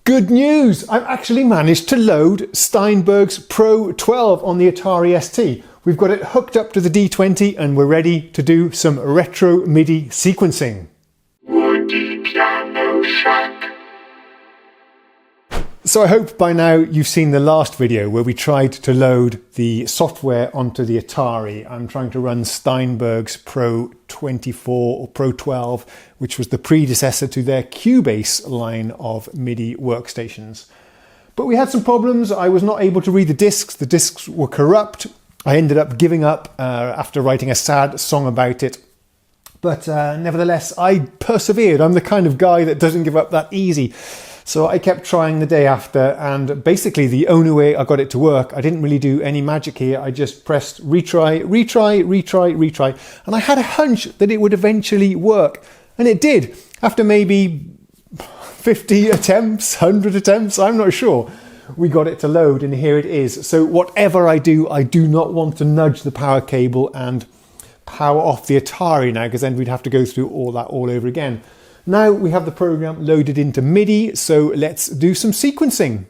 Good news! I've actually managed to load Steinberg's Pro 12 on the Atari ST. We've got it hooked up to the D20 and we're ready to do some retro MIDI sequencing. Woody Piano Shack. So I hope by now you've seen the last video where we tried to load the software onto the Atari. I'm trying to run Steinberg's Pro 24 or Pro 12, which was the predecessor to their Cubase line of MIDI workstations. But we had some problems. I was not able to read the discs. The discs were corrupt. I ended up giving up after writing a sad song about it. But nevertheless, I persevered. I'm the kind of guy that doesn't give up that easy. So I kept trying the day after, and basically the only way I got it to work, I didn't really do any magic here. I just pressed retry, and I had a hunch that it would eventually work. And it did. After maybe 50 attempts, 100 attempts, I'm not sure, we got it to load, and here it is. So whatever I do not want to nudge the power cable and power off the Atari now, because then we'd have to go through all that all over again. Now we have the program loaded into MIDI, so let's do some sequencing.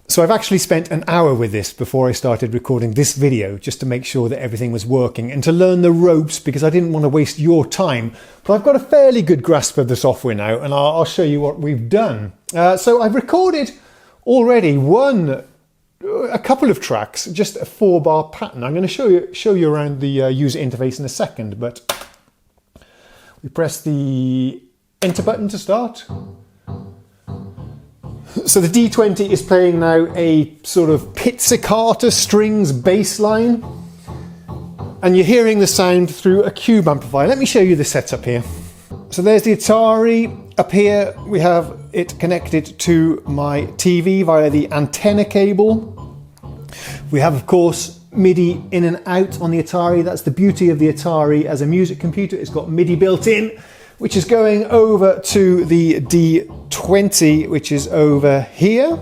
So I've actually spent an hour with this before I started recording this video, just to make sure that everything was working and to learn the ropes, because I didn't want to waste your time. But I've got a fairly good grasp of the software now, and I'll show you what we've done. So I've recorded already a couple of tracks, just a 4-bar pattern. I'm going to show you around the user interface in a second, but we press the enter button to start. So the D20 is playing now a sort of pizzicato strings bass line, and you're hearing the sound through a cube amplifier. Let me show you the setup here. So there's the Atari. Up here we have it connected to my TV via the antenna cable. We have, of course, MIDI in and out on the Atari. That's the beauty of the Atari as a music computer. It's got MIDI built in, which is going over to the D20, which is over here.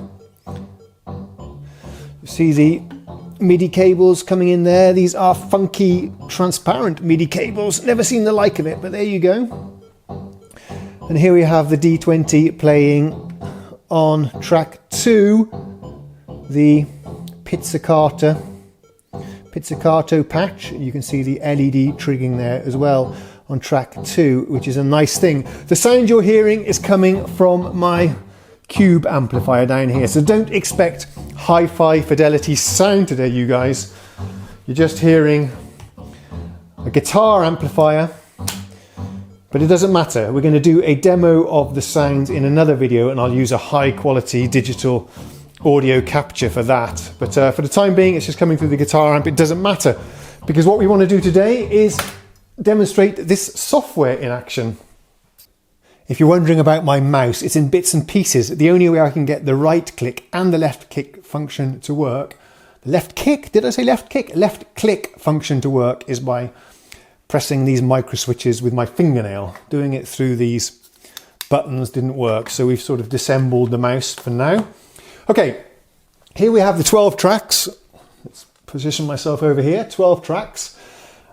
You see the MIDI cables coming in there. These are funky, transparent MIDI cables. Never seen the like of it, but there you go. And here we have the D20 playing on track 2, the pizzicato patch. You can see the LED triggering there as well on track 2, which is a nice thing. The sound you're hearing is coming from my cube amplifier down here, so don't expect hi-fi fidelity sound today, you guys. You're just hearing a guitar amplifier, but it doesn't matter. We're going to do a demo of the sounds in another video, and I'll use a high-quality digital audio capture for that. But for the time being, it's just coming through the guitar amp. It doesn't matter, because what we want to do today is demonstrate this software in action. If you're wondering about my mouse, it's in bits and pieces. The only way I can get the right click and the left kick function to work, the left kick, did I say left kick? Left click function to work is by pressing these micro switches with my fingernail. Doing it through these buttons didn't work, so we've sort of disassembled the mouse for now. Okay, here we have the 12 tracks. Let's position myself over here, 12 tracks.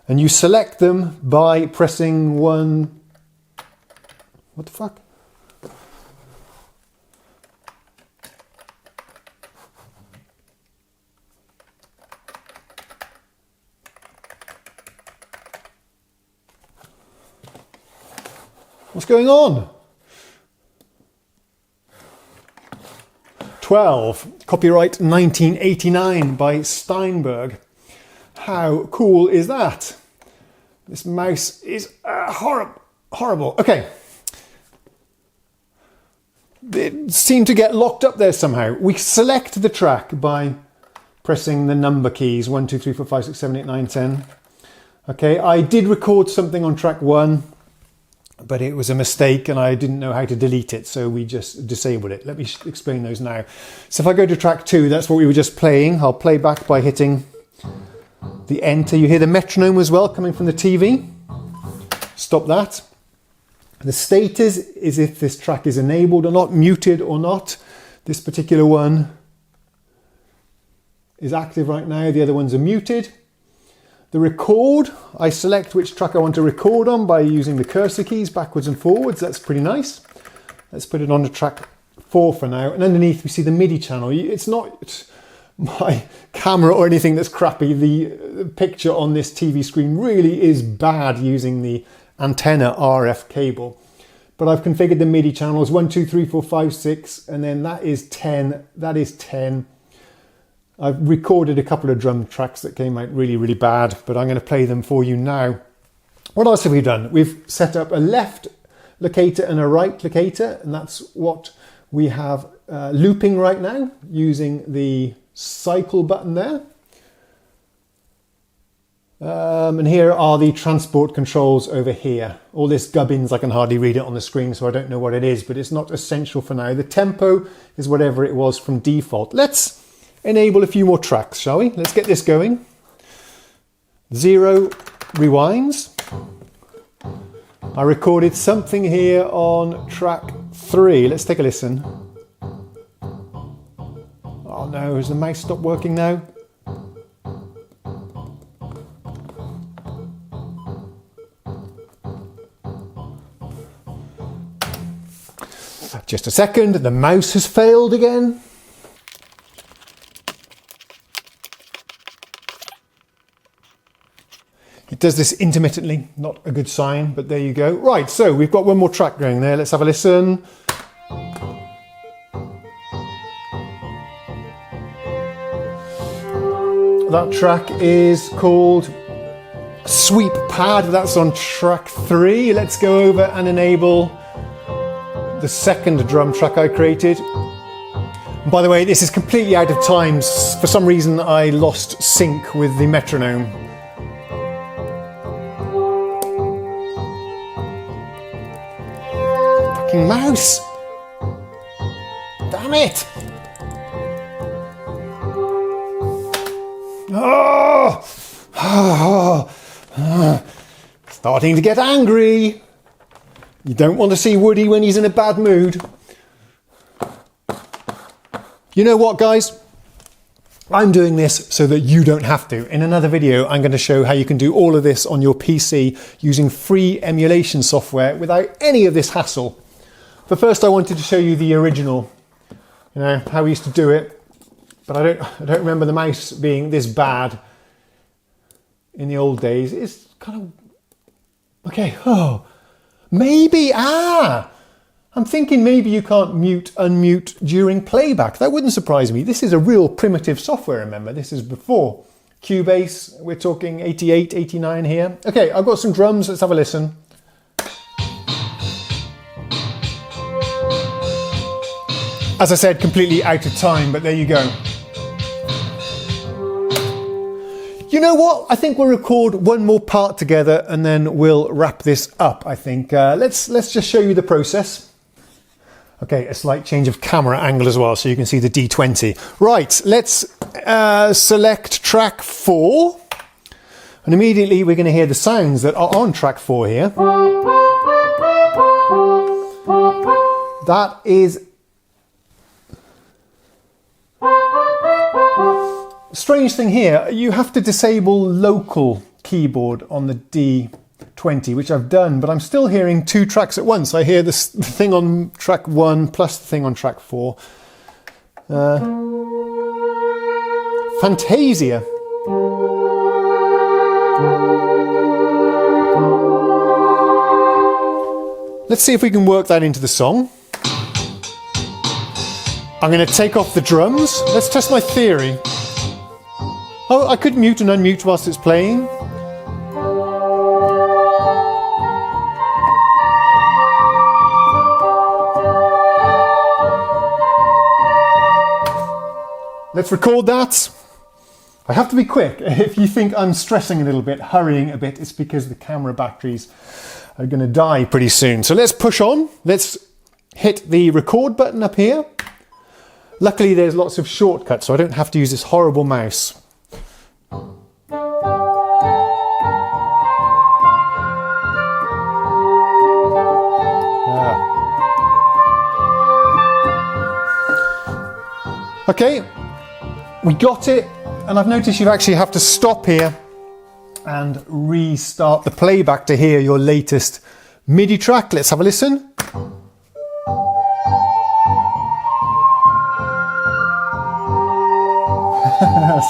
And you select them by pressing one... What the fuck? What's going on? 12. Copyright 1989 by Steinberg. How cool is that? This mouse is horrible. Okay. It seemed to get locked up there somehow. We select the track by pressing the number keys. 1, 2, 3, 4, 5, 6, 7, 8, 9, 10. Okay, I did record something on track 1, but it was a mistake and I didn't know how to delete it, so we just disabled it. Let me explain those now. So if I go to track 2, that's what we were just playing. I'll play back by hitting the enter. You hear the metronome as well coming from the TV. Stop that. The status is if this track is enabled or not, muted or not. This particular one is active right now. The other ones are muted. The record, I select which track I want to record on by using the cursor keys backwards and forwards. That's pretty nice. Let's put it on to track 4 for now. And underneath we see the MIDI channel. It's not my camera or anything that's crappy. The picture on this TV screen really is bad using the antenna RF cable. But I've configured the MIDI channels 1, 2, 3, 4, 5, 6, and then that is 10. That is 10. I've recorded a couple of drum tracks that came out really, really bad, but I'm going to play them for you now. What else have we done? We've set up a left locator and a right locator, and that's what we have looping right now using the cycle button there. And here are the transport controls over here. All this gubbins, I can hardly read it on the screen, so I don't know what it is, but it's not essential for now. The tempo is whatever it was from default. Let's enable a few more tracks, shall we? Let's get this going. 0 rewinds. I recorded something here on track 3. Let's take a listen. Oh no, has the mouse stopped working now? Just a second, the mouse has failed again. It does this intermittently, not a good sign, but there you go. Right, so we've got one more track going there. Let's have a listen. That track is called Sweep Pad. That's on track 3. Let's go over and enable the second drum track I created. And by the way, this is completely out of time. For some reason, I lost sync with the metronome. Fucking mouse! Damn it! Starting to get angry. You don't want to see Woody when he's in a bad mood. You know what, guys? I'm doing this so that you don't have to. In another video, I'm going to show how you can do all of this on your PC using free emulation software without any of this hassle. But first, I wanted to show you the original, you know, how we used to do it. But I don't remember the mouse being this bad in the old days. It's kind of okay. Oh. Maybe, I'm thinking maybe you can't mute, unmute during playback. That wouldn't surprise me. This is a real primitive software, remember. This is before Cubase. We're talking 88, 89 here. Okay, I've got some drums. Let's have a listen. As I said, completely out of time, but there you go. You know what? I think we'll record one more part together and then we'll wrap this up, I think. Let's just show you the process. Okay, a slight change of camera angle as well so you can see the D20. Right, let's select track 4. And immediately we're going to hear the sounds that are on track 4 here. That is... Strange thing here, you have to disable local keyboard on the D20, which I've done, but I'm still hearing 2 tracks at once. I hear this thing on track 1 plus the thing on track 4. Fantasia. Let's see if we can work that into the song. I'm going to take off the drums. Let's test my theory. Oh, I could mute and unmute whilst it's playing. Let's record that. I have to be quick. If you think I'm stressing a little bit, hurrying a bit, it's because the camera batteries are going to die pretty soon. So let's push on. Let's hit the record button up here. Luckily, there's lots of shortcuts, so I don't have to use this horrible mouse. Okay, we got it, and I've noticed you actually have to stop here and restart the playback to hear your latest MIDI track. Let's have a listen.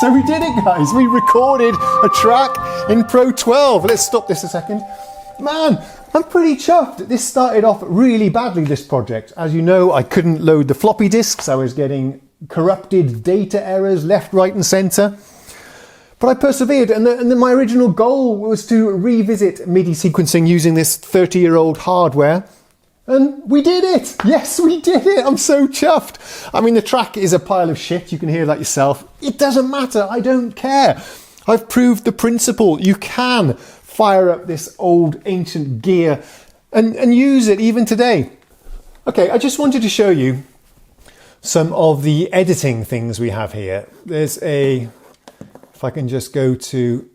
So we did it, guys. We recorded a track in Pro 12. Let's stop this a second. Man, I'm pretty chuffed. This started off really badly, this project. As you know, I couldn't load the floppy disks. I was getting corrupted data errors left, right and centre. But I persevered, and my original goal was to revisit MIDI sequencing using this 30-year-old hardware. And we did it! Yes, we did it! I'm so chuffed! I mean, the track is a pile of shit, you can hear that yourself. It doesn't matter, I don't care. I've proved the principle. You can fire up this old ancient gear and use it even today. Okay, I just wanted to show you some of the editing things we have here. There's a, if I can just go to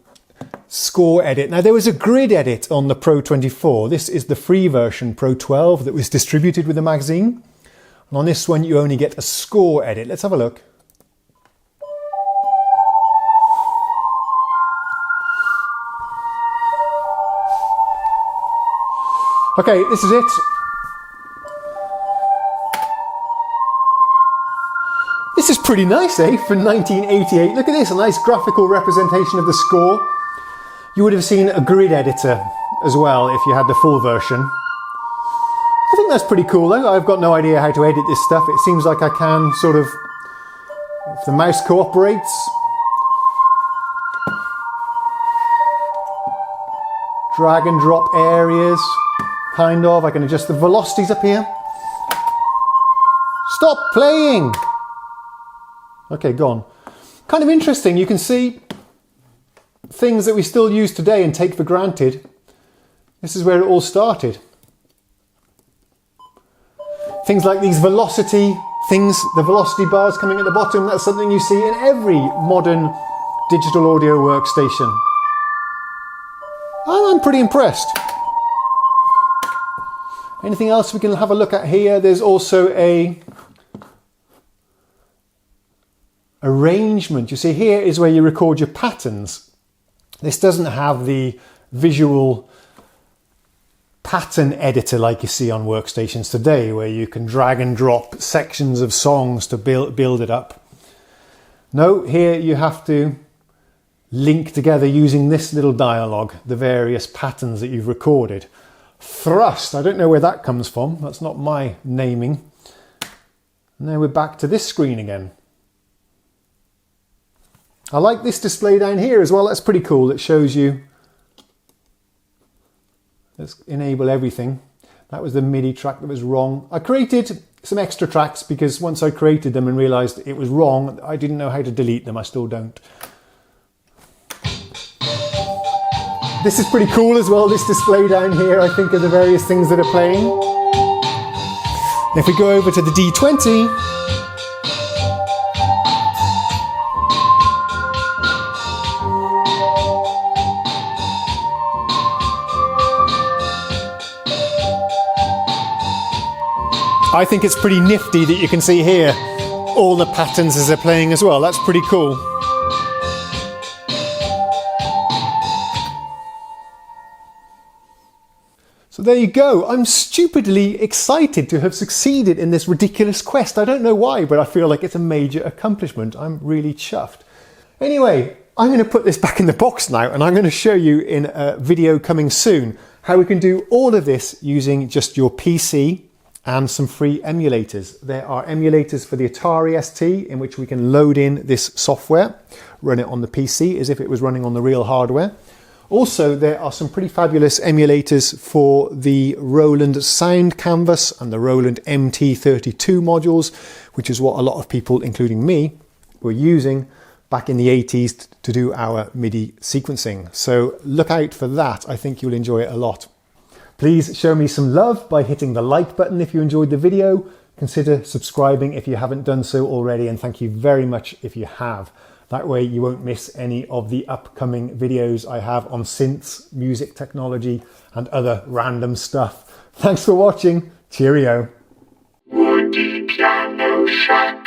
score edit. Now there was a grid edit on the Pro 24. This is the free version Pro 12 that was distributed with the magazine. And on this one you only get a score edit. Let's have a look. Okay, this is it. This is pretty nice, eh, for 1988. Look at this, a nice graphical representation of the score. You would have seen a grid editor as well if you had the full version. I think that's pretty cool though. I've got no idea how to edit this stuff. It seems like I can sort of, if the mouse cooperates, drag and drop areas, kind of. I can adjust the velocities up here. Stop playing! Okay, gone. Kind of interesting, you can see things that we still use today and take for granted. This is where it all started. Things like these velocity things, the velocity bars coming at the bottom, that's something you see in every modern digital audio workstation. I'm pretty impressed. Anything else we can have a look at here? There's also a arrangement. You see, here is where you record your patterns. This doesn't have the visual pattern editor like you see on workstations today, where you can drag and drop sections of songs to build it up. No, here you have to link together using this little dialogue the various patterns that you've recorded. Thrust, I don't know where that comes from. That's not my naming. And then we're back to this screen again. I like this display down here as well. That's pretty cool. It shows you. Let's enable everything. That was the MIDI track that was wrong. I created some extra tracks because once I created them and realized it was wrong, I didn't know how to delete them. I still don't. This is pretty cool as well, this display down here, I think, of the various things that are playing. If we go over to the D20, I think it's pretty nifty that you can see here all the patterns as they're playing as well. That's pretty cool. So there you go. I'm stupidly excited to have succeeded in this ridiculous quest. I don't know why, but I feel like it's a major accomplishment. I'm really chuffed. Anyway, I'm going to put this back in the box now, and I'm going to show you in a video coming soon how we can do all of this using just your PC and some free emulators. There are emulators for the Atari ST in which we can load in this software, run it on the PC as if it was running on the real hardware. Also, there are some pretty fabulous emulators for the Roland Sound Canvas and the Roland MT32 modules, which is what a lot of people, including me, were using back in the 80s to do our MIDI sequencing. So look out for that. I think you'll enjoy it a lot. Please show me some love by hitting the like button if you enjoyed the video. Consider subscribing if you haven't done so already, and thank you very much if you have. That way you won't miss any of the upcoming videos I have on synths, music technology, and other random stuff. Thanks for watching. Cheerio. Woody Piano Shack.